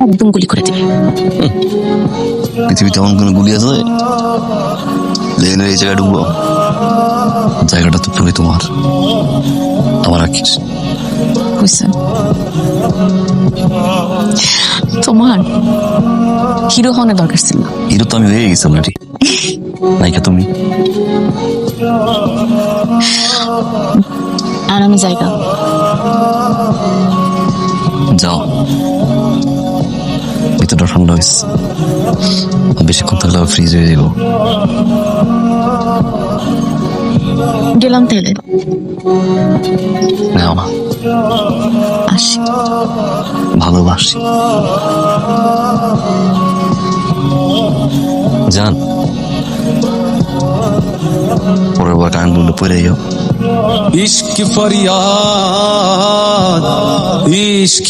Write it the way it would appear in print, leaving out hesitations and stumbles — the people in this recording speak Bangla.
একদম গুলি করে দিবে। পৃথিবীতে এমন কোনো গুলি আছে লেনের এই জায়গায় ঢুকবো? জায়গাটা তো পুরোই তোমার, আমার রাখিস। বুঝছেন, তোমার হিরো হওয়ার দরকার ছিল না। হিরো তো আমি হয়ে গেছি অলরেডি। নায়িকা তুমি। আর আমি জায়গা যাও, ভিতরটা ঠান্ডা হয়েছে, বেশিক্ষণ থাকলে ফ্রিজ হয়ে যাব। গেলাম তাহলে, নাও না, আসি। ভালোবাসি। জান, পরের বার কারেন্ট বললে পড়ে যাও। इश्क फरियाद इश्क